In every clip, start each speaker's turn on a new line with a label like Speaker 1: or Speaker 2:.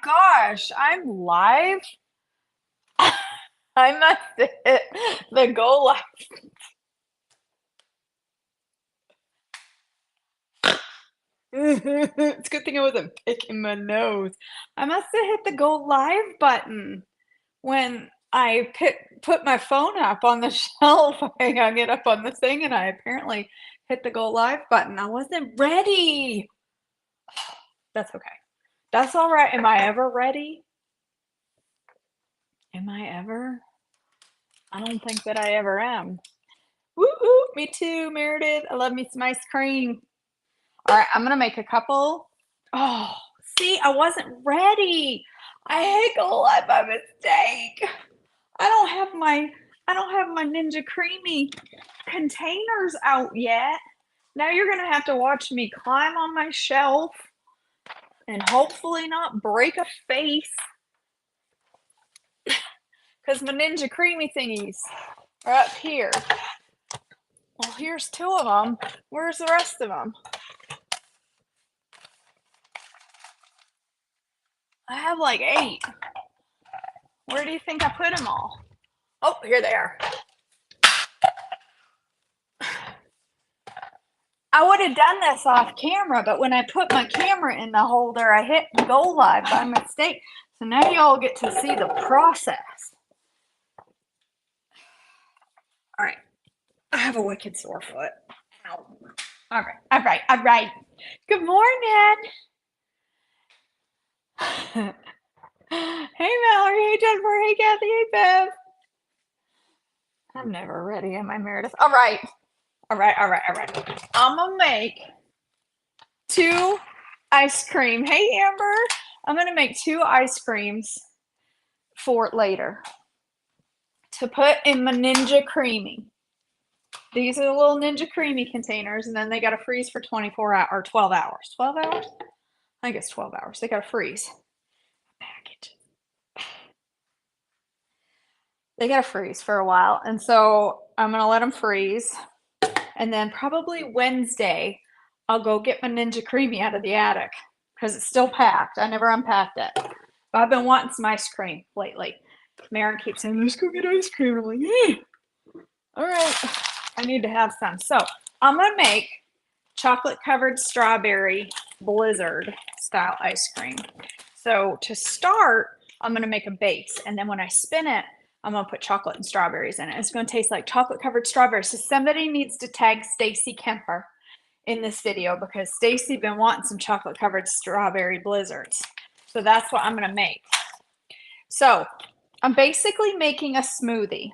Speaker 1: gosh, I'm live. I must hit the go live. It's a good thing I wasn't picking my nose. I must have hit the go live button when I put my phone up on the shelf. I hung it up on the thing and I apparently hit the go live button. I wasn't ready. That's okay. That's all right. Am I ever ready? Am I ever? I don't think that I ever am. Woo woo, me too, Meredith. I love me some ice cream. All right, I'm gonna make a couple. Oh, see, I wasn't ready. I hit go live by mistake. I don't have my Ninja Creamy containers out yet. Now you're gonna have to watch me climb on my shelf and hopefully not break a face because my Ninja Creamy thingies are up here. Well, here's two of them. Where's the rest of them? I have like 8. Where do you think I put them all? Oh, here they are. I would have done this off camera, but when I put my camera in the holder, I hit go live by mistake. So now y'all get to see the process. All right. I have a wicked sore foot. Ow. All right. All right. All right. Good morning. Hey, Mallory. Hey, Jennifer. Hey, Kathy. Hey, Bev. I'm never ready, am I, Meredith? All right. All right. All right. All right. I'm going to make 2 ice cream. Hey, Amber. I'm going to make 2 ice creams for later to put in my Ninja Creamy. These are the little Ninja Creamy containers, and then they got to freeze for 24 hours or 12 hours. 12 hours? I think it's 12 hours. They got to freeze. Package. They got to freeze for a while, and so I'm going to let them freeze, and then probably Wednesday, I'll go get my Ninja Creamy out of the attic because it's still packed. I never unpacked it. But I've been wanting some ice cream lately. Maren keeps saying, let's go get ice cream. I'm like, hey, all right, I need to have some. So I'm going to make chocolate covered strawberry blizzard style ice cream. So to start, I'm going to make a base. And then when I spin it, I'm going to put chocolate and strawberries in it. It's going to taste like chocolate covered strawberries. So somebody needs to tag Stacy Kemper in this video because Stacy been wanting some chocolate covered strawberry blizzards. So that's what I'm going to make. So I'm basically making a smoothie.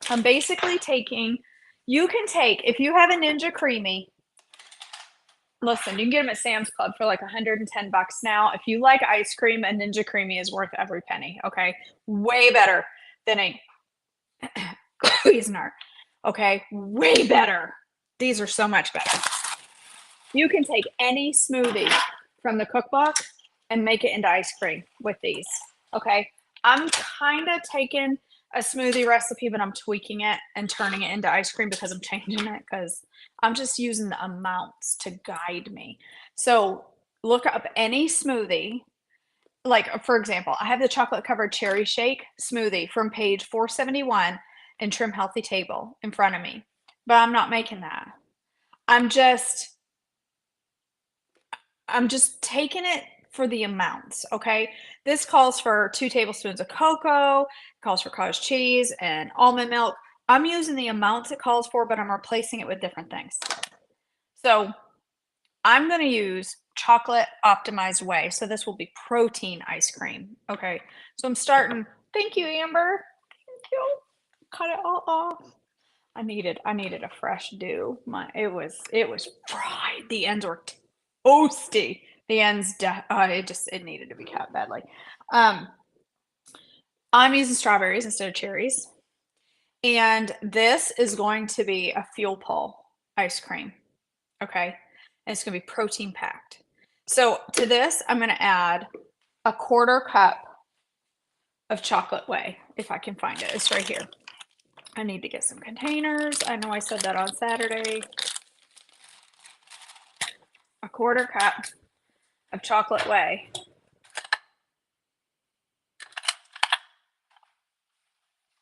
Speaker 1: I'm basically taking, you can take, if you have a Ninja Creamy, listen, you can get them at Sam's Club for like 110 bucks now. If you like ice cream, a Ninja Creamy is worth every penny, okay? Way better than a Cuisinart, okay? Way better. These are so much better. You can take any smoothie from the cookbook and make it into ice cream with these, okay? I'm kind of taking a smoothie recipe, but I'm tweaking it and turning it into ice cream because I'm changing it because I'm just using the amounts to guide me. So look up any smoothie. Like, for example, I have the chocolate covered cherry shake smoothie from page 471 in Trim Healthy Table in front of me, but I'm not making that. I'm just taking it for the amounts, okay? This calls for 2 tablespoons of cocoa, calls for cottage cheese and almond milk. I'm using the amounts it calls for, but I'm replacing it with different things. So I'm going to use chocolate optimized whey. So this will be protein ice cream, okay? So I'm starting, thank you, Amber. Thank you. Cut it all off. I needed a fresh dew. It was fried. The ends were toasty. The ends, it needed to be cut badly. I'm using strawberries instead of cherries. And this is going to be a fuel pull ice cream. Okay. And it's going to be protein packed. So to this, I'm going to add a 1/4 cup of chocolate whey, if I can find it. It's right here. I need to get some containers. I know I said that on Saturday. A 1/4 cup of chocolate whey.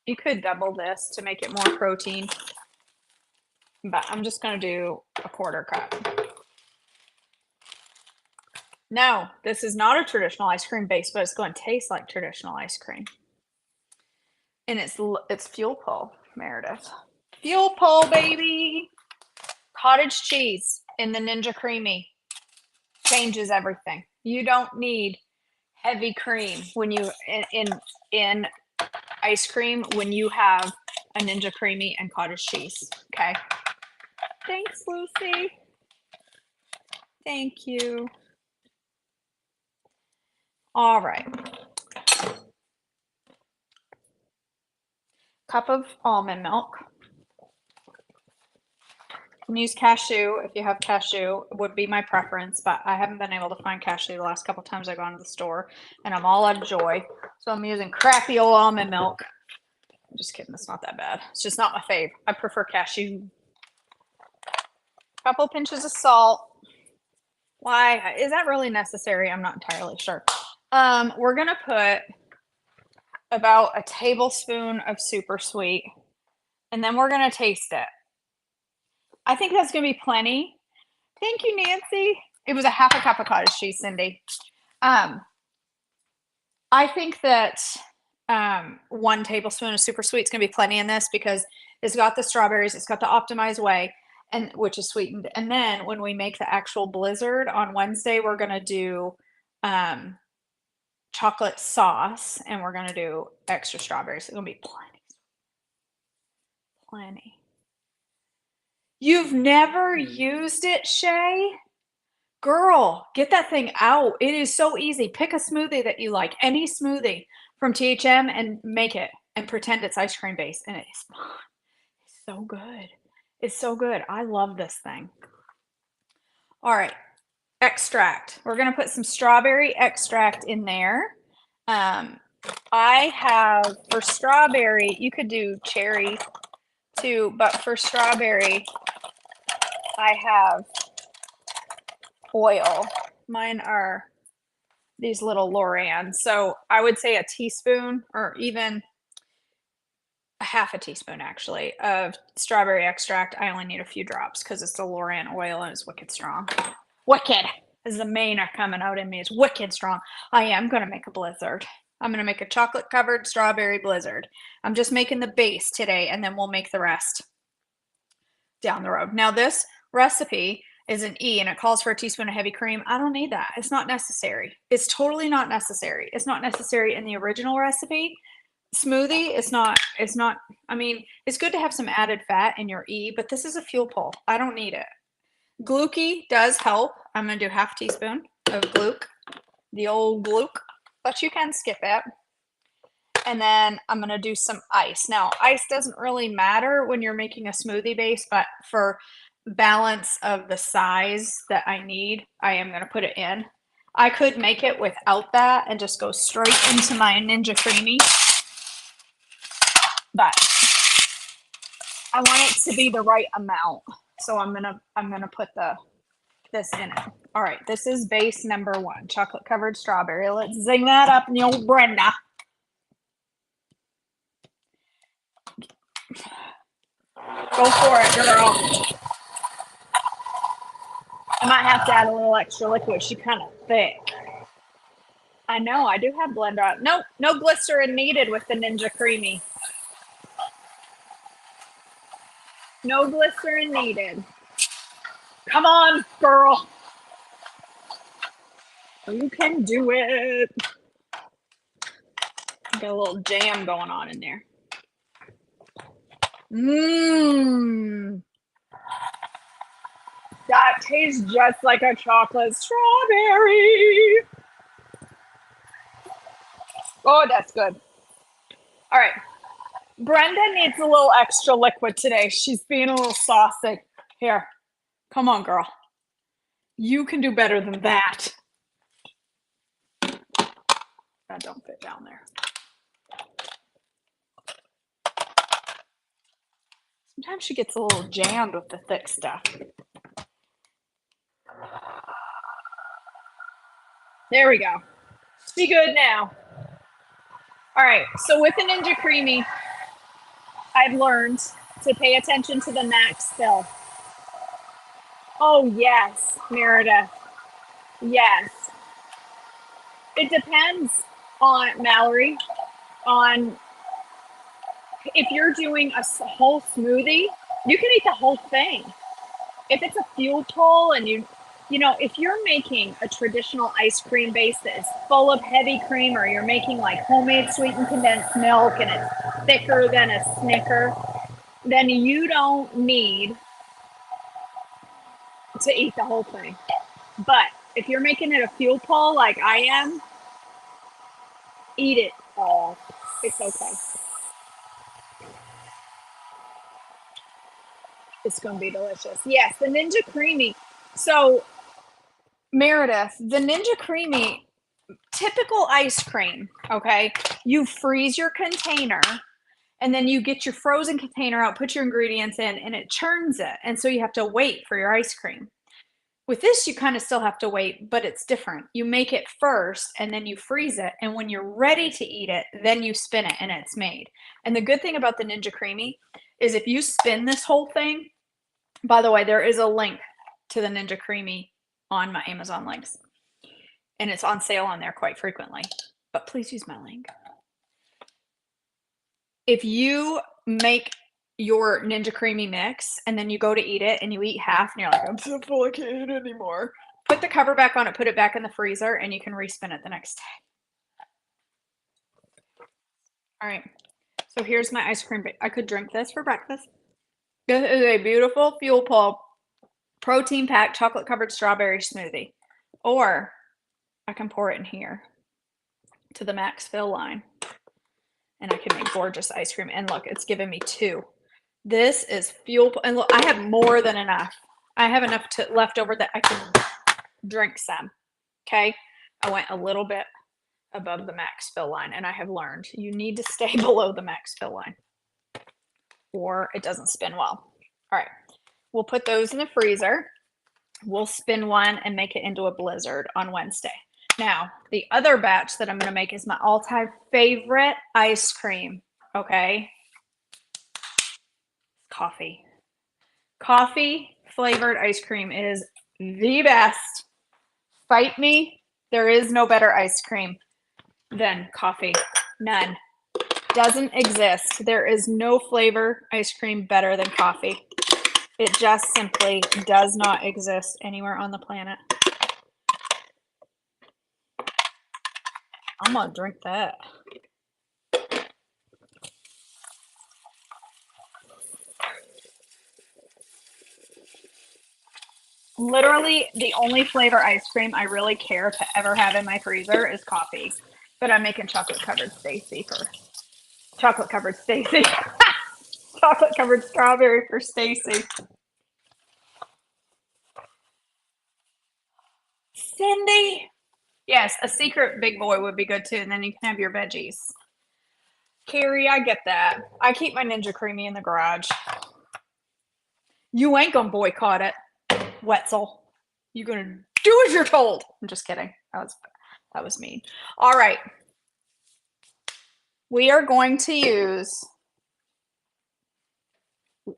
Speaker 1: You could double this to make it more protein, but I'm just going to do a 1/4 cup. No, this is not a traditional ice cream base, but it's going to taste like traditional ice cream. And it's fuel pull, Meredith. Fuel pull, baby. Cottage cheese in the Ninja Creami changes everything. You don't need heavy cream when you in ice cream when you have a Ninja Creami and cottage cheese. Okay. Thanks, Lucy. Thank you. All right. Cup of almond milk. You can use cashew if you have cashew, would be my preference, but I haven't been able to find cashew the last couple times I've gone to the store, and I'm all out of joy. So I'm using crappy old almond milk. I'm just kidding, it's not that bad. It's just not my fave. I prefer cashew. Couple pinches of salt. Why? Is that really necessary? I'm not entirely sure. We're gonna put about a tablespoon of super sweet, and then we're gonna taste it. I think that's gonna be plenty. Thank you, Nancy. It was a 1/2 cup of cottage cheese, Cindy. I think that 1 tablespoon of super sweet is gonna be plenty in this because it's got the strawberries, it's got the optimized whey, and which is sweetened. And then when we make the actual blizzard on Wednesday, we're gonna do chocolate sauce, and we're gonna do extra strawberries. It's gonna be plenty. Plenty. You've never used it, Shay? Girl, get that thing out. It is so easy. Pick a smoothie that you like, any smoothie from THM, and make it and pretend it's ice cream base. And it's fun. It's so good. It's so good. I love this thing. All right. Extract. We're going to put some strawberry extract in there. I have, for strawberry, you could do cherry too, but for strawberry, I have oil. Mine are these little Lorans. So I would say a teaspoon, or even a 1/2 teaspoon actually, of strawberry extract. I only need a few drops because it's the Loran oil and it's wicked strong. Wicked! As the Mainer coming out in me, is wicked strong. I am going to make a blizzard. I'm going to make a chocolate covered strawberry blizzard. I'm just making the base today, and then we'll make the rest down the road. Now this recipe is an E, and it calls for a teaspoon of heavy cream. I don't need that. It's not necessary. It's totally not necessary. It's not necessary in the original recipe. Smoothie, it's not, I mean, it's good to have some added fat in your E, but this is a fuel pull. I don't need it. Glucose does help. I'm going to do 1/2 teaspoon of gluc, the old gluc, but you can skip it. And then I'm going to do some ice. Now, ice doesn't really matter when you're making a smoothie base, but for balance of the size that I need, I am going to put it in. I could make it without that and just go straight into my Ninja Creami, but I want it to be the right amount. So I'm gonna put this in it. All right, this is base number 1, chocolate covered strawberry. Let's zing that up in the old Brenda. Go for it, girl. I might have to add a little extra liquid. She's kind of thick. I know, I do have blender. Nope, no glycerin needed with the Ninja Creami. No glycerin needed. Come on, girl. You can do it. Got a little jam going on in there. Mmm. That tastes just like a chocolate strawberry. Oh, that's good. All right. Brenda needs a little extra liquid today. She's being a little saucy. Here. Come on, girl. You can do better than that. That don't fit down there. Sometimes she gets a little jammed with the thick stuff. There we go. Be good now. All right, so with the Ninja Creami, I've learned to pay attention to the max fill. Oh, yes, Meredith. Yes. It depends on Mallory, on if you're doing a whole smoothie, you can eat the whole thing. If it's a fuel pull and you know, if you're making a traditional ice cream basis full of heavy creamer, you're making like homemade sweetened condensed milk and it's thicker than a Snicker, then you don't need to eat the whole thing. But if you're making it a fuel pull like I am, eat it all. It's okay. It's going to be delicious. Yes, the Ninja Creami. So, Meredith, the Ninja Creami, typical ice cream, okay? You freeze your container and then you get your frozen container out, put your ingredients in, and it churns it. And so you have to wait for your ice cream. With this, you kind of still have to wait, but it's different. You make it first and then you freeze it. And when you're ready to eat it, then you spin it and it's made. And the good thing about the Ninja Creami is if you spin this whole thing, by the way, there is a link to the Ninja Creami on my Amazon links. And it's on sale on there quite frequently. But please use my link. If you make your Ninja Creami mix and then you go to eat it and you eat half and you're like, I'm so full, I can't eat it anymore. Put the cover back on it, put it back in the freezer, and you can respin it the next day. All right. So here's my ice cream. I could drink this for breakfast. This is a beautiful fuel pull, protein packed, chocolate covered strawberry smoothie. Or I can pour it in here to the max fill line. And I can make gorgeous ice cream. And look, it's given me 2. This is fuel. And look, I have more than enough. I have enough left over that I can drink some. Okay. I went a little bit above the max fill line, and I have learned you need to stay below the max fill line or it doesn't spin well. All right. We'll put those in the freezer. We'll spin one and make it into a blizzard on Wednesday. Now, the other batch that I'm going to make is my all-time favorite ice cream, okay? Coffee. Coffee flavored ice cream is the best. Fight me. There is no better ice cream than coffee. None. Doesn't exist. There is no flavor ice cream better than coffee. It just simply does not exist anywhere on the planet. I'm gonna drink that. Literally, the only flavor ice cream I really care to ever have in my freezer is coffee. But I'm making chocolate covered Stacy for chocolate covered Stacy. Chocolate covered strawberry for Stacy. Cindy. Yes, a secret big boy would be good too, and then you can have your veggies. Carrie, I get that. I keep my Ninja Creami in the garage. You ain't gonna boycott it, Wetzel. You're gonna do as you're told. I'm just kidding. That was mean. All right. We are going to use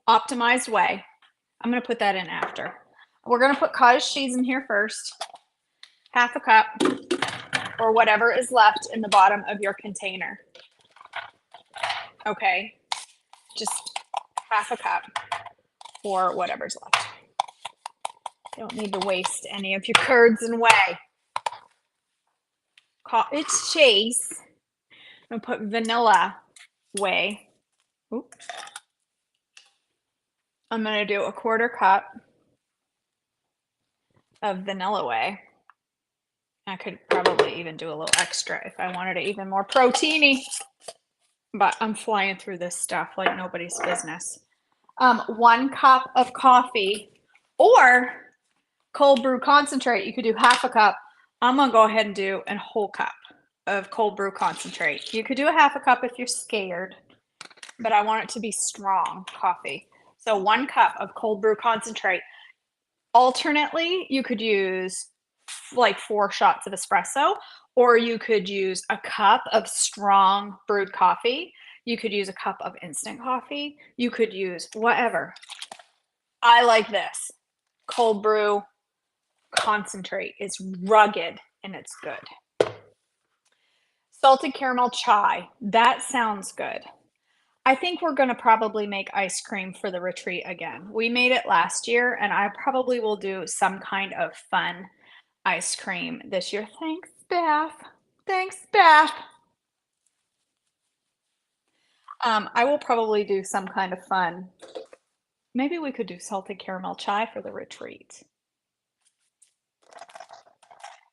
Speaker 1: optimized whey. I'm gonna put that in after. We're gonna put cottage cheese in here first. Half a cup or whatever is left in the bottom of your container. Okay, just half a cup or whatever's left. You don't need to waste any of your curds and whey. Cottage cheese. I'm gonna put vanilla whey. Oops. I'm gonna do a 1/4 cup of vanilla whey. I could probably even do a little extra if I wanted it even more proteiny. But I'm flying through this stuff like nobody's business. 1 cup of coffee or cold brew concentrate. You could do half a cup. I'm gonna go ahead and do a whole cup of cold brew concentrate. You could do a half a cup if you're scared, but I want it to be strong coffee. So 1 cup of cold brew concentrate. Alternately, you could use like 4 shots of espresso, or you could use a cup of strong brewed coffee. You could use a cup of instant coffee. You could use whatever. I like this. Cold brew concentrate. It's rugged and it's good. Salted caramel chai. That sounds good. I think we're going to probably make ice cream for the retreat again. We made it last year, and I probably will do some kind of fun ice cream this year. Thanks, Beth. Thanks, Beth. I will probably do some kind of fun. Maybe we could do salted caramel chai for the retreat.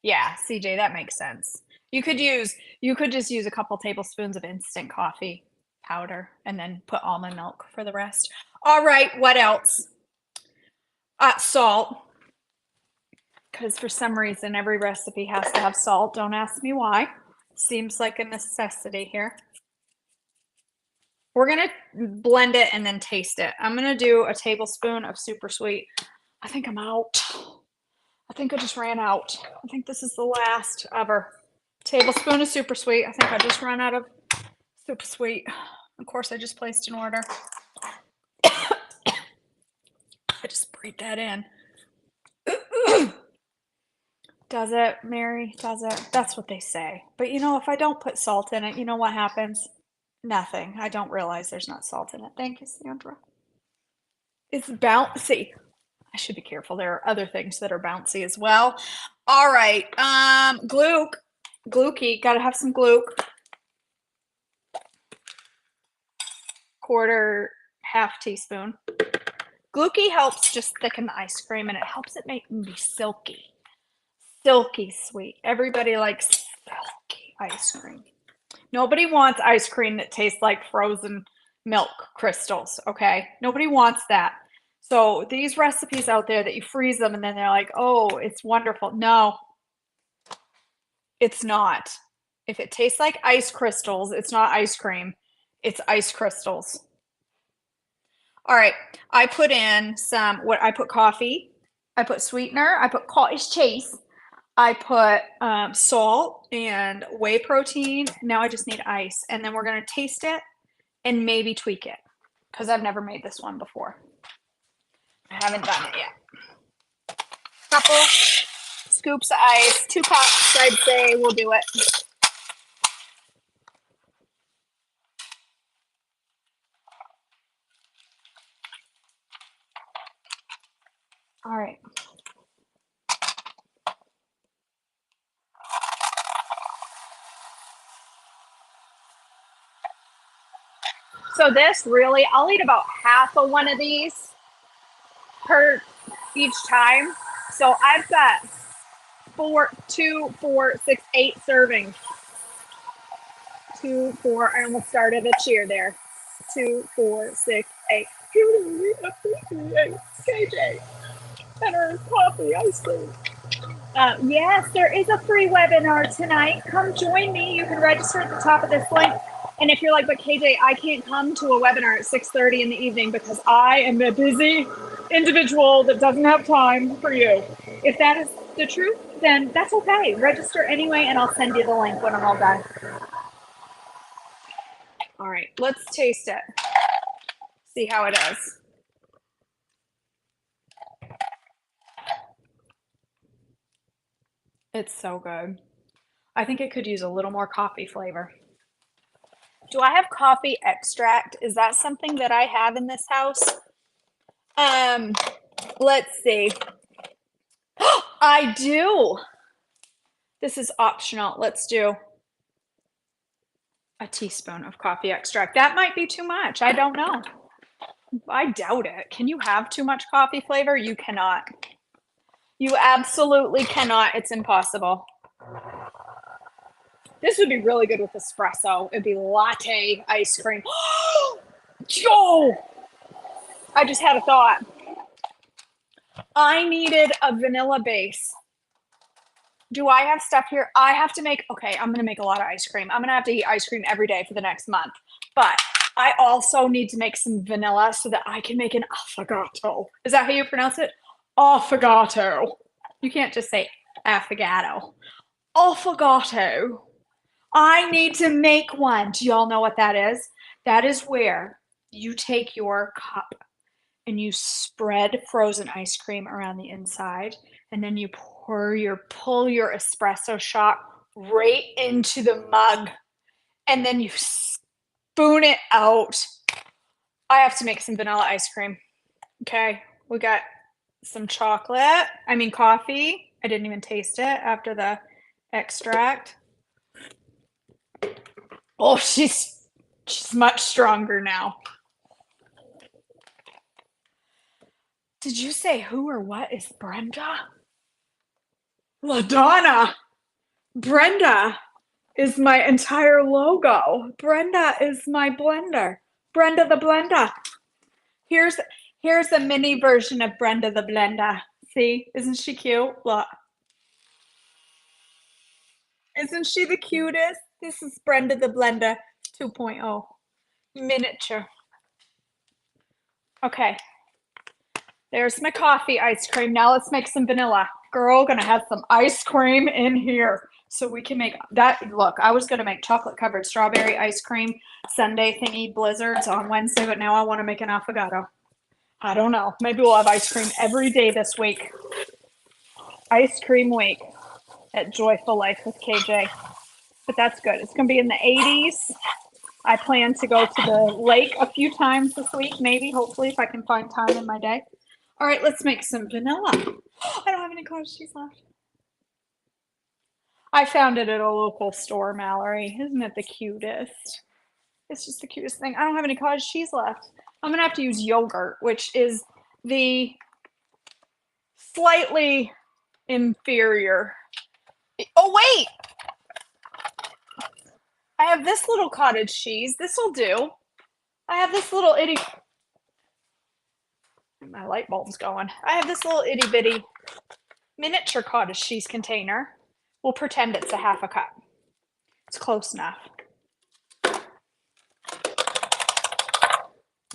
Speaker 1: Yeah, CJ, that makes sense. You could just use a couple tablespoons of instant coffee powder and then put almond milk for the rest. All right, what else? Salt. Because for some reason, every recipe has to have salt. Don't ask me why. Seems like a necessity here. We're going to blend it and then taste it. I'm going to do a tablespoon of super sweet. I think I'm out. I think I just ran out. I think this is the last ever. Tablespoon of super sweet. I think I just ran out of super sweet. Of course, I just placed an order. I just breathed that in. Does it, Mary? Does it? That's what they say. But you know, if I don't put salt in it, you know what happens? Nothing. I don't realize there's not salt in it. Thank you, Sandra. It's bouncy. I should be careful. There are other things that are bouncy as well. All right. Gluckie. Gotta have some gluck. Half teaspoon. Gluckie helps just thicken the ice cream, and it helps it make it be silky. Silky sweet. Everybody likes silky ice cream. Nobody wants ice cream that tastes like frozen milk crystals, okay? Nobody wants that. So these recipes out there that you freeze them and then they're like, oh, it's wonderful. No, it's not. If it tastes like ice crystals, it's not ice cream. It's ice crystals. All right, I put in I put coffee, I put sweetener, I put cottage cheese, I put salt and whey protein. Now I just need ice. And then we're going to taste it and maybe tweak it because I've never made this one before. I haven't done it yet. Couple scoops of ice, 2 cups, I'd say we'll do it. All right. So this really, I'll eat about half of one of these per each time. So I've got 8 servings. 2, 4, I almost started a cheer there. 2, 4, 6, 8. KJ. Better coffee, ice cream. Yes, there is a free webinar tonight. Come join me. You can register at the top of this link. And if you're like, but KJ, I can't come to a webinar at 6:30 in the evening because I am a busy individual that doesn't have time for you. If that is the truth, then that's okay. Register anyway, and I'll send you the link when I'm all done. All right, let's taste it. See how it is. It's so good. I think it could use a little more coffee flavor. Do I have coffee extract? Is that something that I have in this house? Let's see. I do. This is optional. Let's do a teaspoon of coffee extract. That might be too much. I don't know. I doubt it. Can you have too much coffee flavor? You cannot. You absolutely cannot. It's impossible. This would be really good with espresso. It'd be latte ice cream. Joe! I just had a thought. I needed a vanilla base. Do I have stuff here? I have to make, okay, I'm going to make a lot of ice cream. I'm going to have to eat ice cream every day for the next month. But I also need to make some vanilla so that I can make an affogato. Is that how you pronounce it? Affogato. You can't just say affogato. Affogato. I need to make one. Do y'all know what that is? That is where you take your cup and you spread frozen ice cream around the inside, and then you pull your espresso shot right into the mug, and then you spoon it out. I have to make some vanilla ice cream. Okay, we got some chocolate. I mean coffee. I didn't even taste it after the extract. Oh, she's much stronger now. Did you say who or what is Brenda? LaDonna. Brenda is my entire logo. Brenda is my blender. Brenda the Blender. Here's here's a mini version of Brenda the Blender. See, isn't she cute? Look. Isn't she the cutest? This is Brenda the Blender 2.0. Miniature. Okay. There's my coffee ice cream. Now let's make some vanilla. Girl, gonna have some ice cream in here. So we can make that. Look, I was gonna make chocolate covered strawberry ice cream sundae thingy blizzards on Wednesday, but now I want to make an affogato. I don't know. Maybe we'll have ice cream every day this week. Ice cream week at Joyful Life with KJ. But that's good. It's gonna be in the 80s. I plan to go to the lake a few times this week, maybe, hopefully, if I can find time in my day. All right, let's make some vanilla. I don't have any cottage cheese left. I found it at a local store, Mallory. Isn't it the cutest? It's just the cutest thing. I don't have any cottage cheese left. I'm going to have to use yogurt, which is the slightly inferior. Oh, wait! I have this little cottage cheese. This will do. I have this little itty... My light bulb's going. I have this little itty bitty miniature cottage cheese container. We'll pretend it's a half a cup. It's close enough.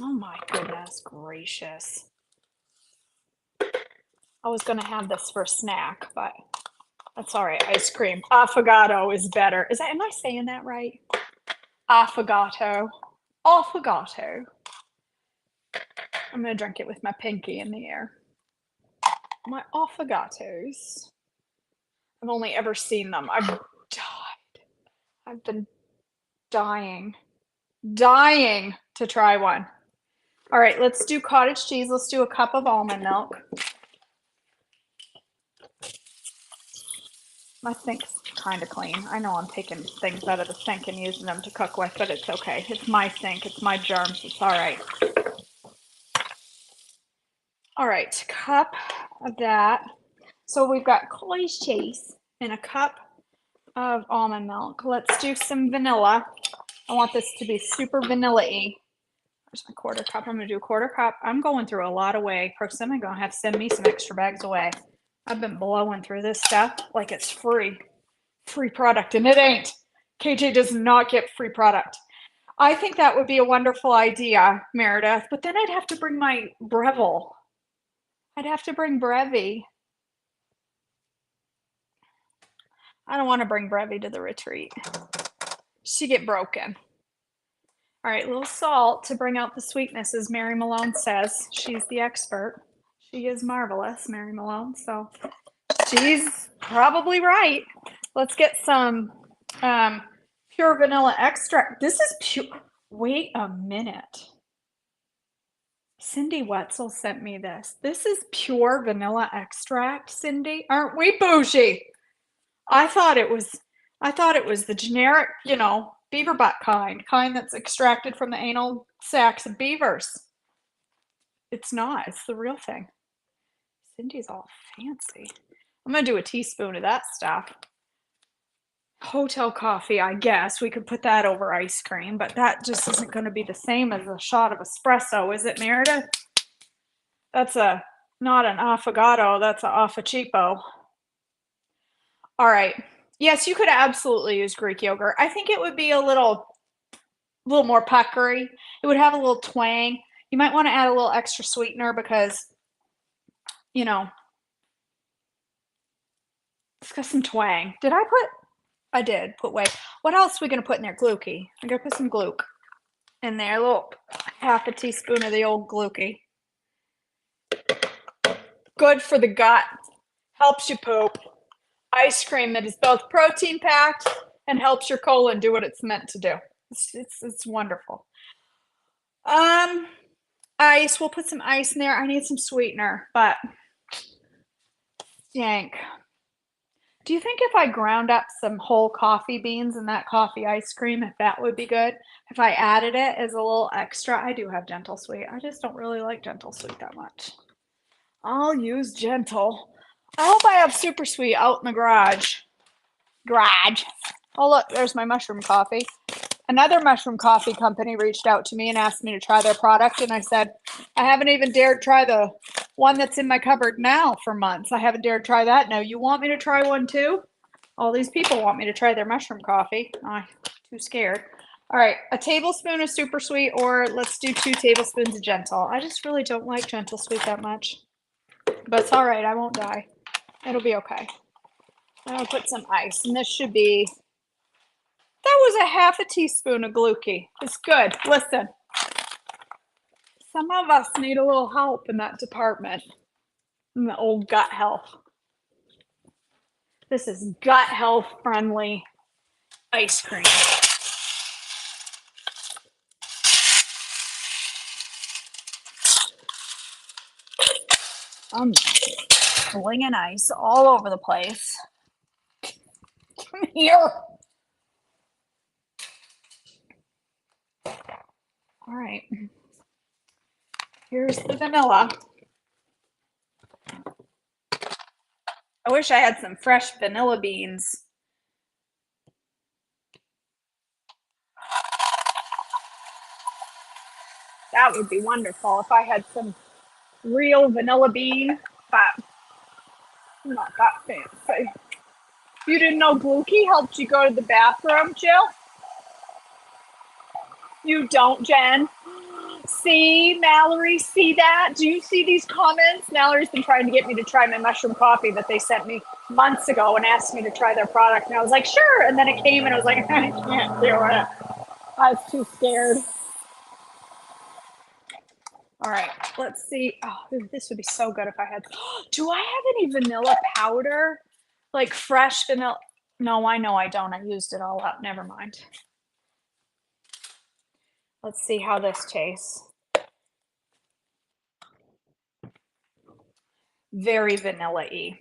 Speaker 1: Oh my goodness gracious. I was gonna have this for a snack, but that's all right. Ice cream. Affogato is better. Am I saying that right? Affogato. Affogato. I'm gonna drink it with my pinky in the air. My affogatos. I've only ever seen them. I've died. I've been dying to try one. All right, let's do cottage cheese. Let's do a cup of almond milk. My sink's kind of clean. I know I'm taking things out of the sink and using them to cook with, but it's okay. It's my sink. It's my germs. It's all right. All right, cup of that. So we've got cottage cheese and a cup of almond milk. Let's do some vanilla. I want this to be super vanilla-y. There's my quarter cup. I'm going to do a quarter cup. I'm going through a lot of whey. Persimmon going to have to send me some extra bags of whey. I've been blowing through this stuff like it's free. Free product, and it ain't. KJ does not get free product. I think that would be a wonderful idea, Meredith, but then I'd have to bring my Breville. I'd have to bring Brevi. I don't want to bring Brevi to the retreat. She'd get broken. All right, a little salt to bring out the sweetness, as Mary Malone says. She's the expert. She is marvelous, Mary Malone, so she's probably right. Let's get some pure vanilla extract. This is pure. Wait a minute. Cindy Wetzel sent me this. This is pure vanilla extract, Cindy. Aren't we bougie? I thought it was the generic, beaver butt kind that's extracted from the anal sacs of beavers. It's not. It's the real thing. Cindy's all fancy. I'm going to do a teaspoon of that stuff. Hotel coffee, I guess. We could put that over ice cream, but that just isn't going to be the same as a shot of espresso, is it, Meredith? That's not an affogato. That's an affochipo. All right. Yes, you could absolutely use Greek yogurt. I think it would be a little more puckery. It would have a little twang. You might want to add a little extra sweetener because, it's got some twang. I did put whey. What else are we going to put in there? Gluckie. I'm going to put some gluc. in there, a little half a teaspoon of the old glucose. Good for the gut, helps you poop. Ice cream that is both protein packed and helps your colon do what it's meant to do. It's wonderful. Ice, we'll put some ice in there. I need some sweetener, but yank. Do you think if I ground up some whole coffee beans in that coffee ice cream, if that would be good? If I added it as a little extra, I do have Gentle Sweet. I just don't really like Gentle Sweet that much. I'll use Gentle. I hope I have Super Sweet out in the garage. Oh, look, there's my mushroom coffee. Another mushroom coffee company reached out to me and asked me to try their product. And I said, I haven't even dared try the one that's in my cupboard now for months. I haven't dared try that. Now, you want me to try one too? All these people want me to try their mushroom coffee. I'm too scared. All right, a tablespoon of Super Sweet, or let's do 2 tablespoons of Gentle. I just really don't like Gentle Sweet that much. But it's all right. I won't die. It'll be okay. I'll put some ice, and this should be, that was a half a teaspoon of glucose. It's good. Listen, some of us need a little help in that department, in the old gut health. This is gut health friendly ice cream. I'm flinging ice all over the place. Come here. All right. Here's the vanilla. I wish I had some fresh vanilla beans. That would be wonderful if I had some real vanilla bean, but I'm not that fancy. You didn't know glucose helped you go to the bathroom, Jill? You don't, Jen? See, Mallory, see that? Do you see these comments? Mallory's been trying to get me to try my mushroom coffee that they sent me months ago and asked me to try their product. And I was like, sure. And then it came and I was like, I can't do it. I was too scared. All right, let's see. Oh, this would be so good if I had. Do I have any vanilla powder? Like fresh vanilla? No, I know I don't. I used it all up. Never mind. Let's see how this tastes. Very vanilla-y. Is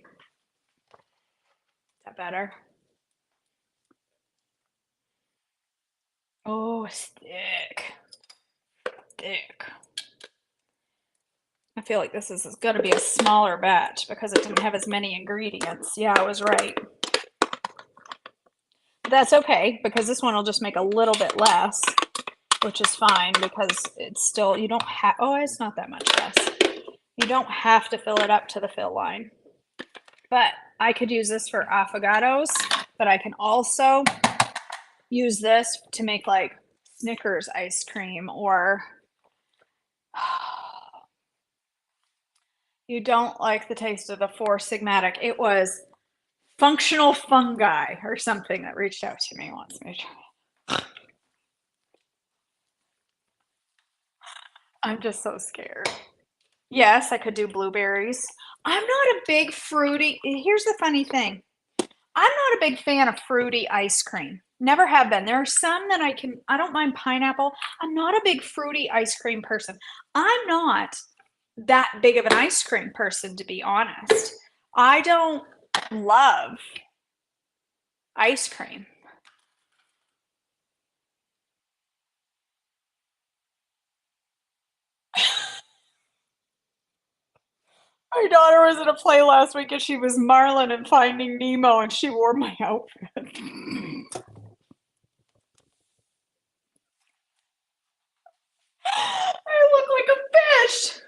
Speaker 1: that better? Oh, it's thick. Thick. I feel like this is going to be a smaller batch because it didn't have as many ingredients. Yeah, I was right. But that's okay because this one will just make a little bit less, which is fine because it's still, you don't have, oh, it's not that much less. You don't have to fill it up to the fill line. But I could use this for affogatos, but I can also use this to make like Snickers ice cream or you don't like the taste of the Four Sigmatic. It was Functional Fungi or something that reached out to me wants me to try. I'm just so scared. Yes, I could do blueberries. I'm not a big fruity. Here's the funny thing. I'm not a big fan of fruity ice cream. Never have been. There are some that I don't mind pineapple. I'm not a big fruity ice cream person. I'm not that big of an ice cream person, to be honest. I don't love ice cream. My daughter was at a play last week and she was Marlin in Finding Nemo and she wore my outfit. I look like a fish.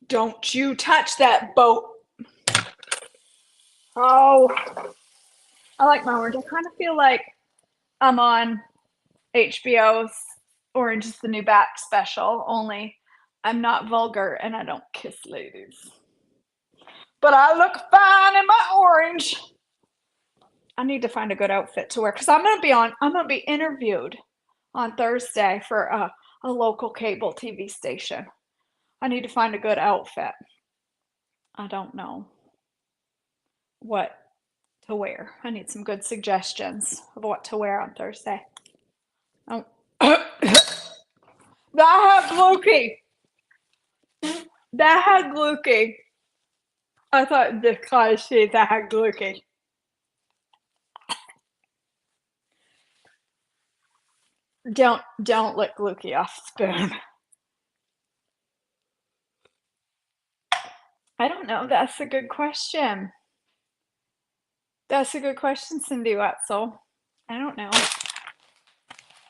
Speaker 1: Don't you touch that boat. Oh, I like my orange. I kind of feel like I'm on HBO's Orange is the New Black special, only I'm not vulgar and I don't kiss ladies. But I look fine in my orange. I need to find a good outfit to wear because I'm gonna be interviewed on Thursday for a local cable TV station. I need to find a good outfit. I don't know what to wear. I need some good suggestions of what to wear on Thursday. Oh. That had Glukey. That had Glukey. I thought this kind of shit that had Glukey. Don't lick Glukey off the spoon. I don't know. That's a good question. That's a good question, Cindy Wetzel. I don't know.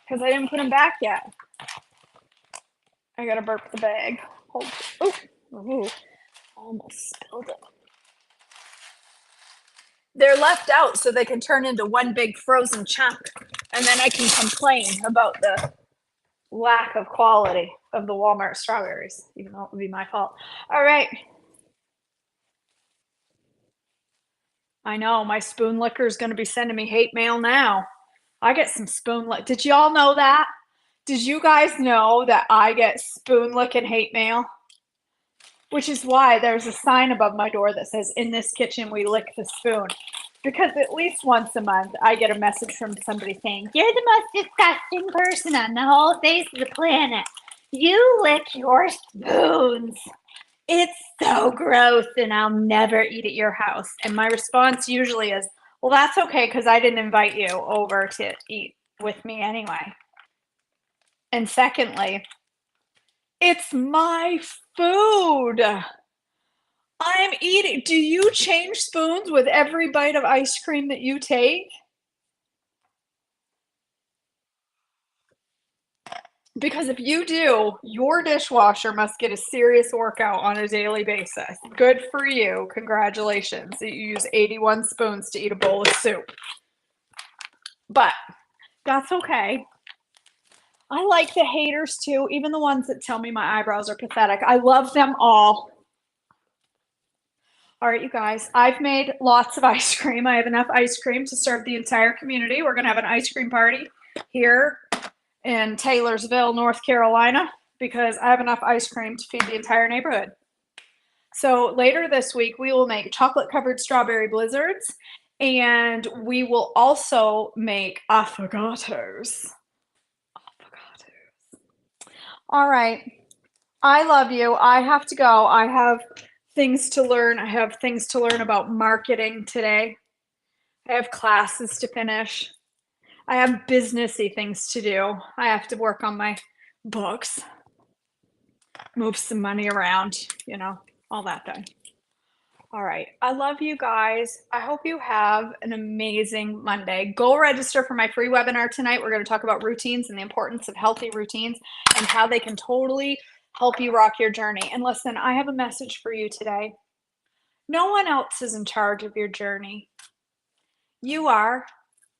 Speaker 1: Because I didn't put them back yet. I gotta burp the bag. Hold. Ooh. Almost spilled it. They're left out so they can turn into one big frozen chunk. And then I can complain about the lack of quality of the Walmart strawberries, even though it would be my fault. All right. I know my spoon licker is going to be sending me hate mail now. I get some spoon lick. Did y'all know that? Did you guys know that I get spoon licking hate mail? Which is why there's a sign above my door that says, "In this kitchen, we lick the spoon." Because at least once a month, I get a message from somebody saying, "You're the most disgusting person on the whole face of the planet. You lick your spoons. It's so gross, and I'll never eat at your house." And my response usually is, "Well, that's okay, because I didn't invite you over to eat with me anyway. And secondly, it's my food. I'm eating. Do you change spoons with every bite of ice cream that you take? Because if you do, your dishwasher must get a serious workout on a daily basis. Good for you. Congratulations. You use 81 spoons to eat a bowl of soup. But that's okay. I like the haters too, even the ones that tell me my eyebrows are pathetic. I love them all. All right, you guys, I've made lots of ice cream. I have enough ice cream to serve the entire community. We're going to have an ice cream party here in Taylorsville, North Carolina, because I have enough ice cream to feed the entire neighborhood. So later this week, we will make chocolate covered strawberry blizzards, and we will also make affogatos. All right. I love you. I have to go. I have things to learn. I have things to learn about marketing today. I have classes to finish. I have businessy things to do. I have to work on my books, move some money around, all that thing. All right. I love you guys. I hope you have an amazing Monday. Go register for my free webinar tonight. We're going to talk about routines and the importance of healthy routines and how they can totally help you rock your journey. And listen, I have a message for you today. No one else is in charge of your journey. You are.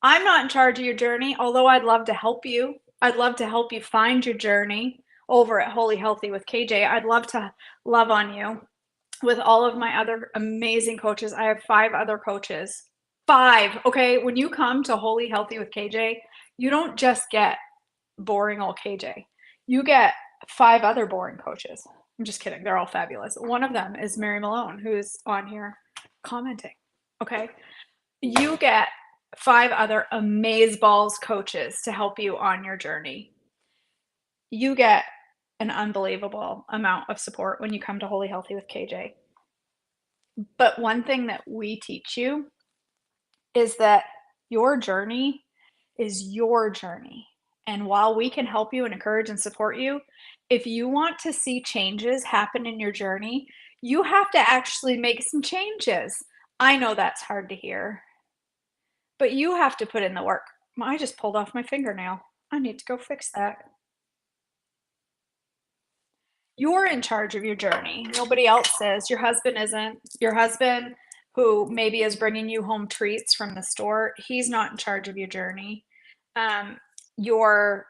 Speaker 1: I'm not in charge of your journey, although I'd love to help you. I'd love to help you find your journey over at Holy Healthy with KJ. I'd love to love on you with all of my other amazing coaches. I have 5 other coaches. 5, okay? When you come to Holy Healthy with KJ, you don't just get boring old KJ. You get 5 other boring coaches. I'm just kidding. They're all fabulous. One of them is Mary Malone, who's on here commenting, okay? You get 5 other amazeballs coaches to help you on your journey. You get an unbelievable amount of support when you come to Holy Healthy with KJ. But one thing that we teach you is that your journey is your journey. And while we can help you and encourage and support you, if you want to see changes happen in your journey, you have to actually make some changes. I know that's hard to hear, but you have to put in the work. I just pulled off my fingernail. I need to go fix that. You're in charge of your journey. Nobody else is. Your husband isn't. Your husband, who maybe is bringing you home treats from the store, he's not in charge of your journey. Your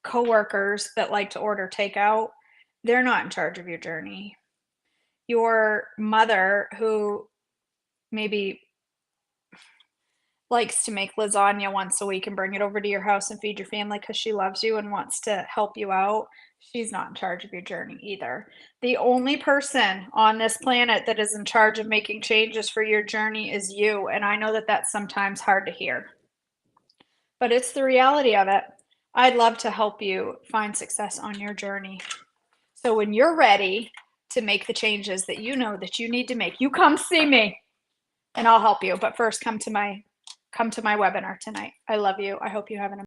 Speaker 1: coworkers that like to order takeout, they're not in charge of your journey. Your mother, who maybe likes to make lasagna once a week and bring it over to your house and feed your family because she loves you and wants to help you out, she's not in charge of your journey either. The only person on this planet that is in charge of making changes for your journey is you, and I know that that's sometimes hard to hear, but it's the reality of it. I'd love to help you find success on your journey. So when you're ready to make the changes that you know that you need to make, you come see me and I'll help you. But first come to my webinar tonight. I love you. I hope you have an